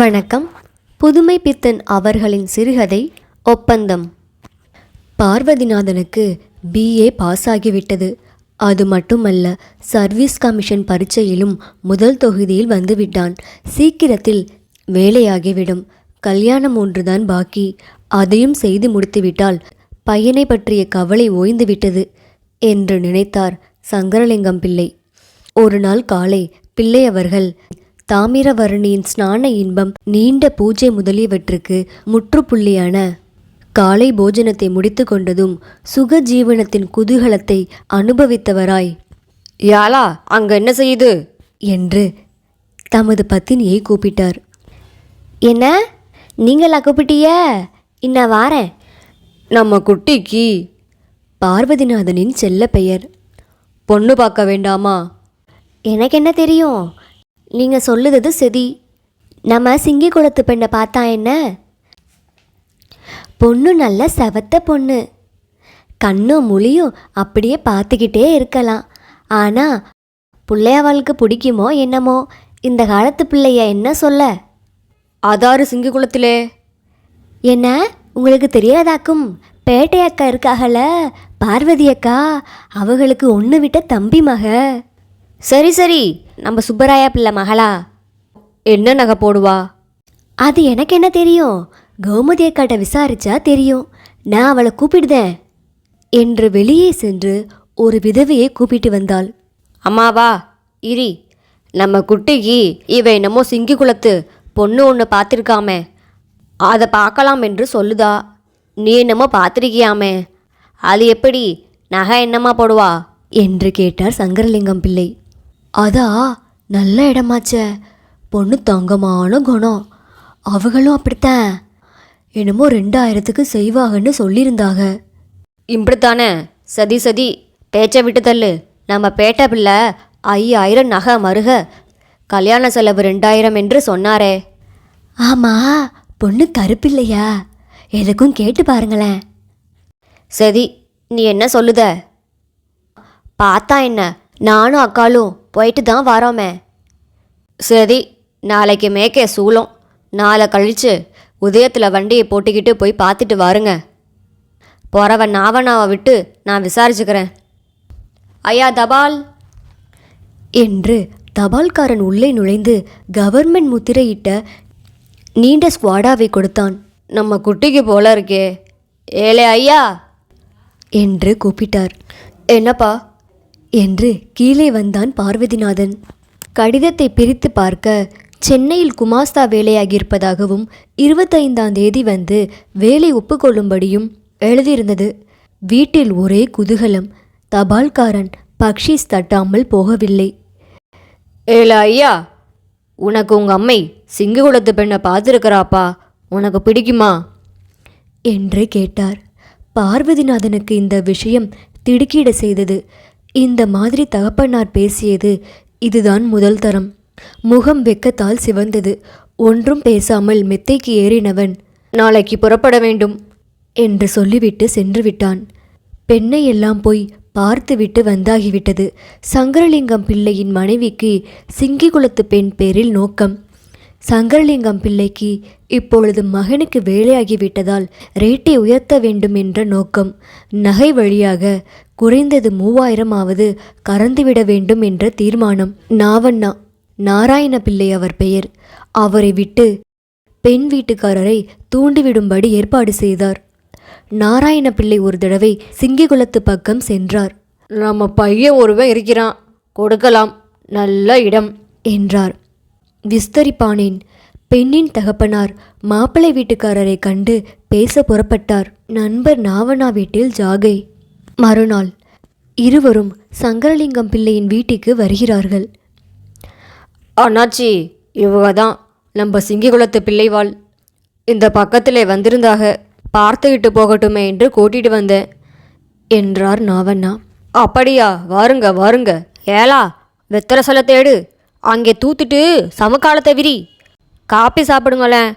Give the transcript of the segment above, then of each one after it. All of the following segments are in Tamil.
வணக்கம். புதுமை பித்தன் அவர்களின் சிறுகதை ஒப்பந்தம். பார்வதிநாதனுக்கு BA பாஸ் ஆகிவிட்டது. அது மட்டுமல்ல, சர்வீஸ் கமிஷன் பரீட்சையிலும் முதல் தொகுதியில் வந்துவிட்டான். சீக்கிரத்தில் வேலையாகிவிடும். கல்யாணம் ஒன்றுதான் பாக்கி. அதையும் செய்து முடித்துவிட்டால் பையனை பற்றிய கவலை ஓய்ந்துவிட்டது என்று நினைத்தார் சங்கரலிங்கம் பிள்ளை. ஒரு நாள் காலை பிள்ளை அவர்கள் தாமிரவர்ணியின் ஸ்நான இன்பம், நீண்ட பூஜை முதலியவற்றுக்கு முற்றுப்புள்ளியான காலை போஜனத்தை முடித்து கொண்டதும் சுக ஜீவனத்தின் குதூகலத்தை அனுபவித்தவராய், "யாலா, அங்க என்ன செய்யுது?" என்று தமது பத்தினியை கூப்பிட்டார். "என்ன, நீங்களா கூப்பிட்டிய? இன்ன வாரேன்." "நம்ம குட்டிக்கு." பார்வதிநாதனின் செல்ல பெயர். "பொண்ணு பார்க்க வேண்டாமா?" "எனக்கு என்ன தெரியும், நீங்கள் சொல்லுறது சரி. நம்ம சிங்கி குளத்து பெண்ணை பார்த்தா என்ன? பொண்ணு நல்ல செவத்த பொண்ணு. கண்ணும் மொழியும் அப்படியே பார்த்துக்கிட்டே இருக்கலாம். ஆனால் பிள்ளையவாளுக்கு பிடிக்குமோ என்னமோ. இந்த காலத்து பிள்ளைய என்ன சொல்ல? அதாரு சிங்கி குளத்திலே. என்ன, உங்களுக்கு தெரியாதாக்கும்? பேட்டை அக்கா இருக்காகல, பார்வதி அக்கா, அவங்களுக்கு ஒன்று விட்ட தம்பி மக. சரி சரி, நம்ம சுப்பராயா பிள்ளை மகளா? என்ன நகை போடுவா? அது எனக்கு என்ன தெரியும், கோமதி அக்காட்ட விசாரிச்சா தெரியும். நான் அவளை கூப்பிடுதேன் என்று வெளியே சென்று ஒரு விதவையை கூப்பிட்டு வந்தாள். "அம்மாவா, இரி, நம்ம குட்டிக்கு இவ என்னமோ சிங்கி குளத்து பொண்ணு ஒன்று பார்த்துருக்காமே, அதை பார்க்கலாம் என்று சொல்லுதா. நீ என்னமோ பார்த்துருக்கியாமே, அது எப்படி, நகை என்னம்மா போடுவா?" என்று கேட்டார் சங்கரலிங்கம் பிள்ளை. "அதா, நல்ல இடமாச்ச, பொண்ணு தங்கமான குணம். அவங்களும் அப்படித்தான், என்னமோ 2000க்கு செய்வாங்கன்னு சொல்லியிருந்தாக." "இப்படித்தானே? சதி சதி, பேச்சை விட்டு தள்ளு. நம்ம பேட்டை பிள்ளை 5000 நகை மருக, கல்யாண செலவு 2000 என்று சொன்னாரே." "ஆமாம், பொண்ணு கருப்பில்லையா? எதுக்கும் கேட்டு பாருங்களேன்." "சரி, நீ என்ன சொல்லுத?" "பார்த்தா என்ன, நானும் அக்காலும் போயிட்டு தான் வரோமே." "சரி, நாளைக்கு மேக்கே சூளம், நாளை கழித்து உதயத்தில் வண்டியை போட்டிக்கிட்டு போய் பார்த்துட்டு வாருங்க. போகிறவன் நாவனாவை விட்டு நான் விசாரிச்சுக்கிறேன்." "ஐயா, தபால்" என்று தபால்காரன் உள்ளே நுழைந்து கவர்மெண்ட் முத்திரையிட்ட நீண்ட ஸ்குவாடாவை கொடுத்தான். "நம்ம குட்டிக்கு போல இருக்கே, ஏலே ஐயா" என்று கூப்பிட்டார். "என்னப்பா?" என்று கீழே வந்தான் பார்வதிநாதன். கடிதத்தை பிரித்து பார்க்க சென்னையில் குமாஸ்தா வேலையாகியிருப்பதாகவும் 25ஆம் தேதி வந்து வேலை ஒப்புக்கொள்ளும்படியும் எழுதியிருந்தது. வீட்டில் ஒரே குதூகலம். தபால்காரன் பக்ஷீஸ் தட்டாமல் போகவில்லை. "ஏல ஐயா, உனக்கு உங்கள் அம்மை சிங்கி குளத்து பெண்ணை பார்த்துருக்கிறாப்பா, உனக்கு பிடிக்குமா?" என்று கேட்டார். பார்வதிநாதனுக்கு இந்த விஷயம் திடுக்கிட செய்தது. இந்த மாதிரி தகப்பனார் பேசியது இதுதான் முதல் தரம். முகம் வெக்கத்தால் சிவந்தது. ஒன்றும் பேசாமல் மெத்தைக்கு ஏறினவன், "நாளைக்கு புறப்பட வேண்டும்" என்று சொல்லிவிட்டு சென்று விட்டான். பெண்ணை எல்லாம் போய் பார்த்துவிட்டு வந்தாகிவிட்டது. சங்கரலிங்கம் பிள்ளையின் மனைவிக்கு சிங்கி குளத்து பெண் பேரில் நோக்கம். சங்கரலிங்கம் பிள்ளைக்கு இப்பொழுது மகனுக்கு வேலையாகிவிட்டதால் ரேட்டை உயர்த்த வேண்டும் என்ற நோக்கம். நகை வழியாக குறைந்தது 3000ஆவது கறந்துவிட வேண்டும் என்ற தீர்மானம். நாவண்ணா, நாராயண பிள்ளை அவர் பெயர். அவரை விட்டு பெண் வீட்டுக்காரரை தூண்டிவிடும்படி ஏற்பாடு செய்தார். நாராயண பிள்ளை ஒரு தடவை சிங்கி குளத்து பக்கம் சென்றார். "நம்ம பையன் ஒருவன் இருக்கிறான், கொடுக்கலாம், நல்ல இடம்" என்றார். விஸ்தரிப்பானேன். பெண்ணின் தகப்பனார் மாப்பிள்ளை வீட்டுக்காரரை கண்டு பேச புறப்பட்டார். நண்பர் நாவண்ணா வீட்டில் ஜாகை. மறுநாள் இருவரும் சங்கரலிங்கம் பிள்ளையின் வீட்டுக்கு வருகிறார்கள். "அண்ணாச்சி, இவங்க தான் நம்ம சிங்கி குளத்து பிள்ளைவாள். இந்த பக்கத்திலே வந்திருந்தாக, பார்த்துக்கிட்டு போகட்டுமே என்று கூட்டிகிட்டு வந்தேன்" என்றார் நாவண்ணா. "அப்படியா, வாருங்க வாருங்க. ஏலா, வெத்தலை சொல்ல தேடு, அங்கே தூத்துட்டு சமக்காலத்தை விரி, காப்பி சாப்பிடுங்களேன்.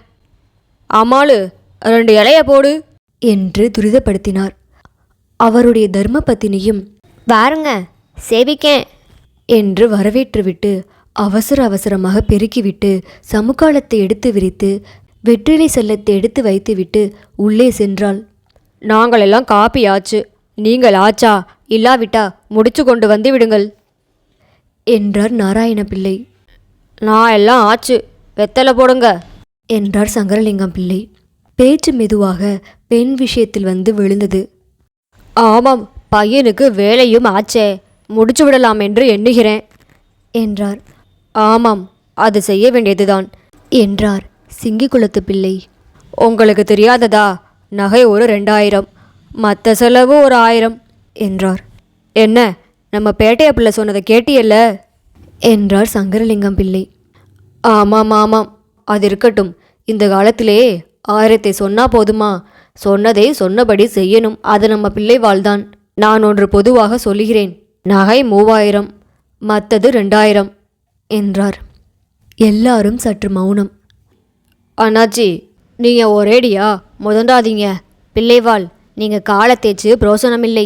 அம்மாளு, 2 இலைய போடு" என்று துரிதப்படுத்தினார். அவருடைய தர்ம பத்தினியும், "வாருங்க, சேவிக்கேன்" என்று வரவேற்றுவிட்டு அவசர அவசரமாக பெருக்கிவிட்டு சமுக்காளத்தை எடுத்து விரித்து வெற்றிலை செல்லத்தை எடுத்து வைத்துவிட்டு உள்ளே சென்றாள். நாங்கள் எல்லாம் காப்பி ஆச்சு, நீங்கள் ஆச்சா? இல்லாவிட்டா முடிச்சு கொண்டு வந்து விடுங்கள் என்றார் நாராயண பிள்ளை. நான் எல்லாம் ஆச்சு, வெத்தலை போடுங்க என்றார் சங்கரலிங்கம் பிள்ளை. பேச்சு மெதுவாக பெண் விஷயத்தில் வந்து விழுந்தது. ஆமாம், பையனுக்கு வேலையும் ஆச்சே, முடிச்சு விடலாம் என்று எண்ணுகிறேன் என்றார். ஆமாம், அது செய்ய வேண்டியதுதான் என்றார் சிங்கிக்குளத்து பிள்ளை. உங்களுக்கு தெரியாததா? நகை ஒரு 2000, மற்ற செலவு ஒரு 1000 என்றார். என்ன, நம்ம பேட்டைய பிள்ளை சொன்னதை கேட்டியல்ல என்றார் சங்கரலிங்கம் பிள்ளை. ஆமாம் ஆமாம், அது இருக்கட்டும். இந்த காலத்திலே 1000 சொன்னா போதுமா? சொன்னதை சொன்னபடி செய்யணும். அது நம்ம பிள்ளை வாழ்தான். நான் ஒன்று பொதுவாக சொல்லுகிறேன். நகை 3000, மற்றது 2000 என்றார். எல்லாரும் சற்று மௌனம். அண்ணாச்சி, நீங்கள் ஒரேடியா முதண்டாதீங்க. பிள்ளைவாள், நீங்கள் காலை தேய்ச்சி பிரோசனமில்லை.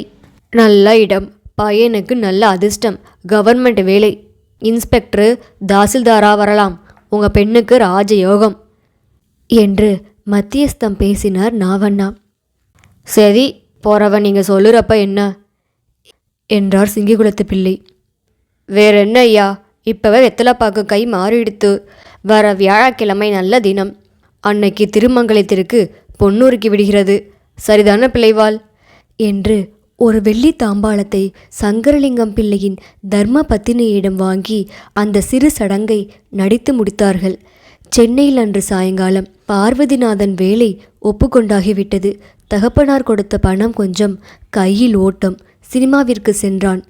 நல்ல இடம், பையனுக்கு நல்ல அதிர்ஷ்டம், கவர்மெண்ட் வேலை, இன்ஸ்பெக்டரு தாசில்தாரா வரலாம். உங்கள் பெண்ணுக்கு ராஜயோகம் என்று மத்தியஸ்தம் பேசினார் நாவண்ணா. சரி, போறவன் நீங்கள் சொல்லுறப்ப என்ன என்றார் சிங்கிகுளத்து பிள்ளை. வேற என்ன ஐயா, இப்போவே வெத்தலைப்பாக்கு கை மாறிடுத்து. வர வியாழக்கிழமை நல்ல தினம். அன்னைக்கு திருமங்கலத்திற்கு பொன்னூருக்கு விடுகிறது. சரிதான பிள்ளைவாள் என்று ஒரு வெள்ளி தாம்பாளத்தை சங்கரலிங்கம் பிள்ளையின் தர்ம பத்தினியிடம் வாங்கி அந்த சிறு சடங்கை நடித்து முடித்தார்கள். சென்னையில் அன்று சாயங்காலம் பார்வதிநாதன் வேலை ஒப்புக்கொண்டாகிவிட்டது. தகப்பனார் கொடுத்த பணம் கொஞ்சம், கையில் ஓட்டம். சினிமாவிற்கு சென்றான்.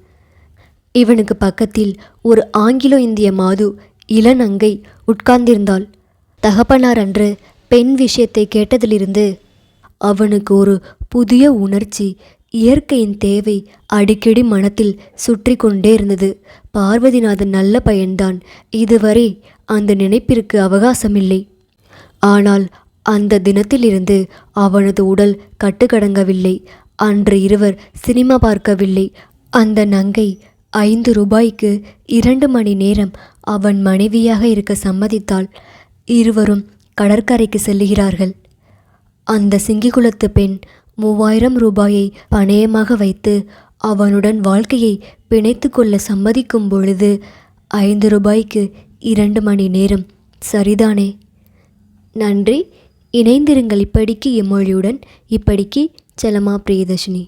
இவனுக்கு பக்கத்தில் ஒரு ஆங்கிலோ இந்திய மாது இளநங்கை உட்கார்ந்திருந்தாள். தகப்பனார் அன்று பெண் விஷயத்தை கேட்டதிலிருந்து அவனுக்கு ஒரு புதிய உணர்ச்சி, இயற்கையின் தேவை அடிக்கடி மனத்தில் சுற்றி கொண்டே இருந்தது. பார்வதிநாதன் நல்ல பையன்தான். இதுவரை அந்த நினைப்பிற்கு அவகாசமில்லை. ஆனால் அந்த தினத்திலிருந்து அவனது உடல் கட்டுக்கடங்கவில்லை. அன்று இருவர் சினிமா பார்க்கவில்லை. அந்த நங்கை 5 ரூபாய்க்கு 2 மணி நேரம் அவன் மனைவியாக இருக்க சம்மதித்தாள். இருவரும் கடற்கரைக்கு செல்லுகிறார்கள். அந்த சிங்கிகுளத்து பெண் 3000 ரூபாயை பணயமாக வைத்து அவனுடன் வாழ்க்கையை பிணைத்து கொள்ள சம்மதிக்கும் பொழுது 5 ரூபாய்க்கு 2 மணி நேரம் சரிதானே? நன்றி. இணைந்திருங்கள் இப்படிக்கு எம்மொழியுடன். இப்படிக்கு செல்லம்மா பிரியதர்ஷினி.